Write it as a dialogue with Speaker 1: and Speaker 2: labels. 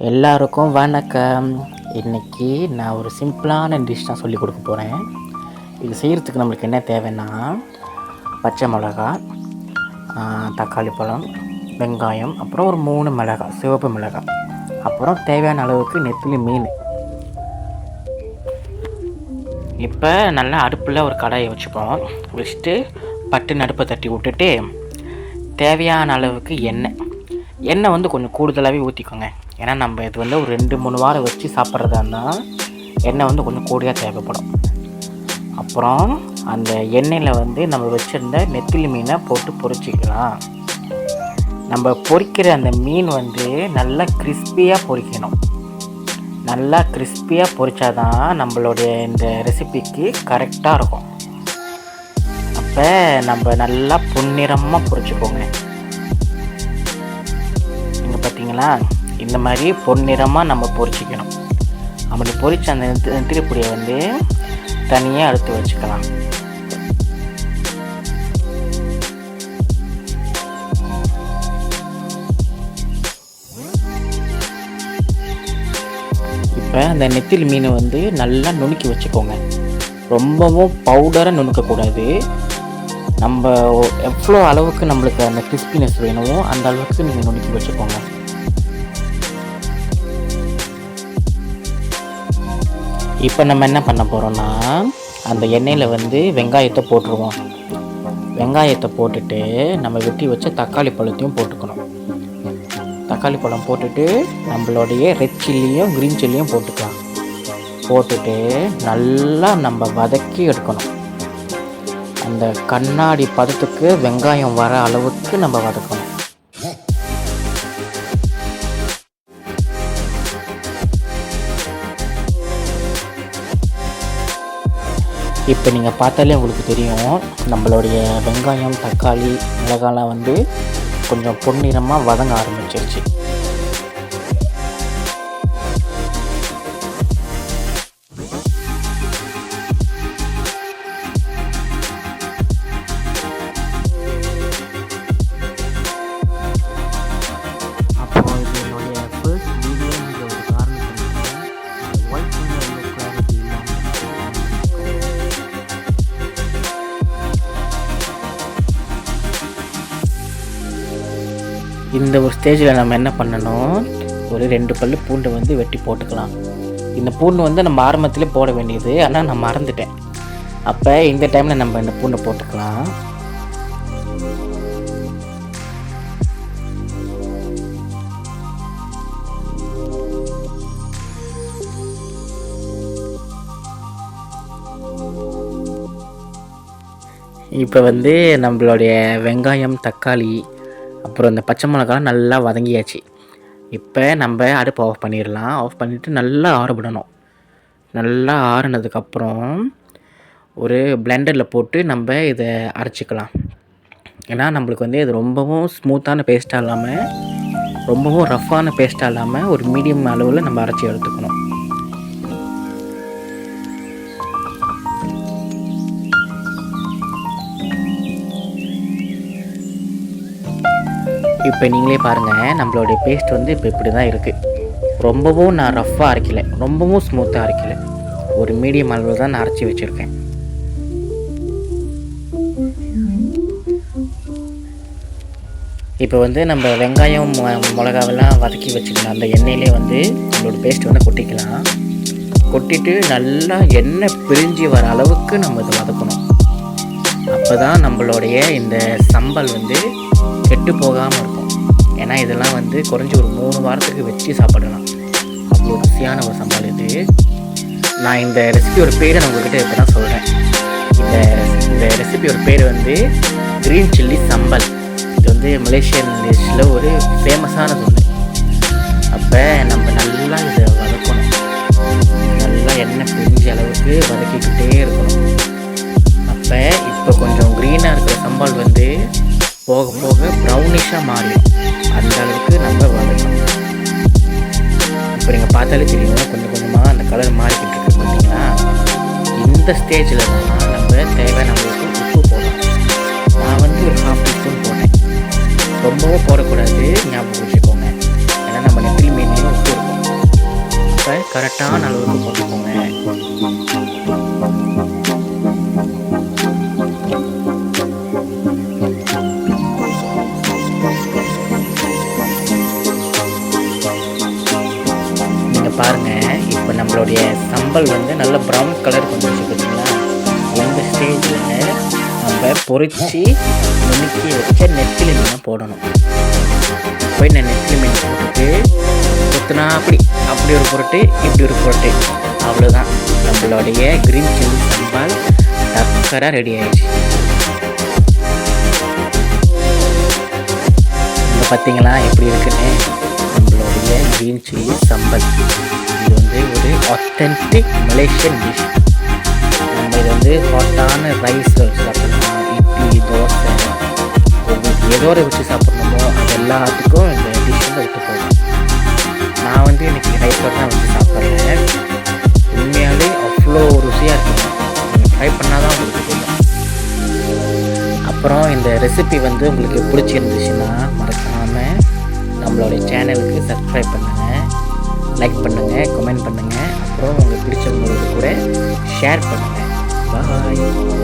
Speaker 1: எல்லாருக்கும் வணக்கம். இன்றைக்கி நான் ஒரு சிம்பிளான டிஷ் தான் சொல்லிக் கொடுக்க போகிறேன். இது செய்கிறதுக்கு நம்மளுக்கு என்ன தேவைன்னா, பச்சை மிளகா, தக்காளி பழம், வெங்காயம், அப்புறம் ஒரு 3 மிளகாய், சிவப்பு மிளகாய், அப்புறம் தேவையான அளவுக்கு நெத்திலி மீன். இப்போ நல்லா அடுப்பில் ஒரு கடாயை வச்சுட்டு பட்டு அடுப்பை தட்டி விட்டுட்டு தேவையான அளவுக்கு எண்ணெய் வந்து கொஞ்சம் கூடுதலாகவே ஊற்றிக்கோங்க. ஏன்னா நம்ம இது வந்து ஒரு 2-3 வாரம் வச்சு சாப்பிட்றதா இருந்தால் எண்ணெய் வந்து கொஞ்சம் கூடியாக தேவைப்படும். அப்புறம் அந்த எண்ணெயில் வந்து நம்ம வச்சுருந்த நெத்திலி மீனை போட்டு பொரிச்சிக்கலாம். நம்ம பொரிக்கிற அந்த மீன் வந்து நல்லா கிறிஸ்பியாக பொரிக்கணும். நல்லா கிறிஸ்பியாக பொரிச்சாதான் நம்மளுடைய இந்த ரெசிபிக்கு கரெக்டாக இருக்கும். அப்போ நம்ம நல்லா பொன்னிறமாக பொரிச்சுக்கோங்க. நீங்கள் பார்த்தீங்களா, இந்த மாதிரி பொன்னிறமாக நம்ம பொரிச்சிக்கணும். அப்படி பொரிச்ச அந்த நெத்திலி பொடியை வந்து தனியாக எடுத்து வச்சுக்கலாம். இப்போ அந்த நெத்திலி மீனை வந்து நல்லா நுணுக்கி வச்சுக்கோங்க. ரொம்பவும் பவுடராக நுணுக்கக்கூடாது. நம்ம எவ்வளோ அளவுக்கு நம்மளுக்கு அந்த கிறிஸ்பினஸ் வேணுமோ அந்த அளவுக்கு நீங்கள் நுணுக்கி வச்சுக்கோங்க. இப்போ நம்ம என்ன பண்ண போகிறோம்னா, அந்த எண்ணெயில் வந்து வெங்காயத்தை போட்டுருவோம். வெங்காயத்தை போட்டுட்டு நம்ம வெட்டி வச்ச தக்காளி பழத்தையும் போட்டுக்கணும். தக்காளி பழம் போட்டுட்டு நம்மளுடைய ரெட் சில்லியும் க்ரீன் சில்லியும் போட்டுக்கலாம். போட்டுட்டு நல்லா நம்ம வதக்கி எடுக்கணும். அந்த கண்ணாடி பதத்துக்கு வெங்காயம் வர அளவுக்கு நம்ம வதக்கணும். இப்போ நீங்கள் பார்த்தாலே உங்களுக்கு தெரியும், நம்மளுடைய வெங்காயம், தக்காளி, மிளகாலாம் வந்து கொஞ்சம் பொன்னிறமாக வதங்க ஆரம்பிச்சிருச்சு. அப்போ இது என்னுடைய ஃபர்ஸ்ட் வீடியோங்கிற ஒரு காரணத்தினால ஒயிட் கிளாரிட்டி இந்த ஒரு ஸ்டேஜில் நம்ம என்ன பண்ணணும், ஒரு 2 பல்லு பூண்டை வந்து வெட்டி போட்டுக்கலாம். இந்த பூண்டு வந்து நம்ம ஆரம்பத்திலே போட வேண்டியது, ஆனால் நான் மறந்துட்டேன். அப்போ இந்த டைமில் நம்ம இந்த பூண்டை போட்டுக்கலாம். இப்போ வந்து நம்மளுடைய வெங்காயம், தக்காளி, அப்புறம் இந்த பச்சை மிளகாலாம் நல்லா வதங்கியாச்சு. இப்போ நம்ம அடுப்பை ஆஃப் பண்ணிடலாம். ஆஃப் பண்ணிவிட்டு நல்லா ஆறவிடணும். நல்லா ஆறுனதுக்கப்புறம் ஒரு பிளெண்டரில் போட்டு நம்ம இதை அரைச்சிக்கலாம். ஏன்னா நம்மளுக்கு வந்து இது ரொம்பவும் ஸ்மூத்தான பேஸ்ட்டாக இல்லாமல் ரொம்பவும் ரஃப்பான பேஸ்ட்டாக இல்லாமல் ஒரு மீடியம் அளவில் நம்ம அரைச்சி எடுத்துக்கணும். இப்போ நீங்களே பாருங்கள், நம்மளுடைய பேஸ்ட் வந்து இப்போ இப்படி தான் இருக்குது. ரொம்பவும் நான் ரஃப்பாக அரைக்கலை, ரொம்பவும் ஸ்மூத்தாக அரைக்கலை, ஒரு மீடியம் அளவில் தான் நான் அரைச்சி வச்சுருக்கேன். இப்போ வந்து நம்ம வெங்காயம், மிளகாவெல்லாம் வதக்கி வச்சுக்கலாம். அந்த எண்ணெயிலே வந்து நம்மளோட பேஸ்ட் வந்து கொட்டிக்கலாம். கொட்டிட்டு நல்லா எண்ணெய் பிரிஞ்சு வர அளவுக்கு நம்ம இதை வதக்கணும். அப்போ தான் நம்மளுடைய இந்த சம்பல் வந்து கெட்டு போகாமல் இருக்கும். ஏன்னா இதெல்லாம் வந்து குறைஞ்சி ஒரு 3 வாரத்துக்கு வச்சு சாப்பிடலாம். அவ்வளோ ருசியான ஒரு சம்பல் இது. நான் இந்த ரெசிபியோட பேரை நான் உங்கள்கிட்ட இப்போ தான் சொல்கிறேன். இந்த ரெசிபியோட பேர் வந்து க்ரீன் சில்லி சம்பல். இது வந்து மலேசியன் டிஷ்ஷில் ஒரு ஃபேமஸானது ஒன்று. அப்போ நம்ம நல்லா இதை வதக்கணும். நல்லா எண்ணெய் பிரிஞ்ச அளவுக்கு வதக்கிக்கிட்டே இருக்கணும். அப்போ இப்போ கொஞ்சம் க்ரீனாக இருக்கிற சம்பால் வந்து போக போக ப்ரௌனிஷாக மாறிடும். அந்த அளவுக்கு நம்ம வதக்கணும். இப்போ நீங்கள் பார்த்தாலே தெரியும், கொஞ்சம் கொஞ்சமாக அந்த கலர் மாறிக்கிட்டு இருக்கு பார்த்தீங்கன்னா. இந்த ஸ்டேஜில் தான் நம்ம தேவையான அளவுக்கு உப்பு போடணும். நான் வந்து ஒரு 1/2 டீஸ்பூன் போட்டேன். ரொம்பவும் போடக்கூடாது, ஞாபகம் வச்சுக்கோங்க. ஏன்னா நம்ம நெத்திலி மீன்லேயும் உப்பு இருக்கும். கரெக்டான அளவுக்கு போட்டுக்கோங்க. நீங்கள் பாருங்கள், இப்போ நம்மளுடைய சம்பல் வந்து நல்ல ப்ரௌன் கலர் வந்துருச்சு பார்த்தீங்களா? இந்த ஸ்டேஜில் நம்ம பொரித்து நுணுக்கி வச்ச நெத்திலி மீனை போடணும். போய் நான் நெத்திலி மீன் போட்டுட்டு கொத்துனா அப்படி ஒரு பொருட்டு, இப்படி ஒரு பொருட்டு, அவ்வளோதான். நம்மளுடைய க்ரீன் சில்லி சம்பால் டக்கராக ரெடி ஆயிடுச்சு. இப்போ பார்த்தீங்களா எப்படி இருக்குன்னு நம்மளுடைய க்ரீன் சில்லி சம்பல். இது வந்து ஒரு ஆத்தென்டிக் மலேசியன் டிஷ். நம்ம இது வந்து ஹாட்டான ரைஸ் வச்சு சாப்பிடணும், இட்லி, தோசை, எதோட வச்சு சாப்பிட்ணுமோ அது எல்லாத்துக்கும் இந்த டிஷ் வந்து விட்டு போகும். நான் வந்து இன்றைக்கி ரைஸோடு தான் வச்சு சாப்பிட்றேன். உண்மையாலே அவ்வளோ ருசியாக இருக்குங்க. நீங்கள் ட்ரை பண்ணால் தான் உங்களுக்கு தெரியும். அப்புறம் இந்த ரெசிபி வந்து உங்களுக்கு பிடிச்சிருந்துச்சுன்னா மறக்காமல் நம்மளுடைய சேனலுக்கு சப்ஸ்கிரைப் பண்ணுங்கள், லைக் பண்ணுங்கள், கமெண்ட் பண்ணுங்கள். அப்புறம் உங்களுக்கு பிடிச்சவங்களுக்கு கூட ஷேர் பண்ணுங்கள். பாய்.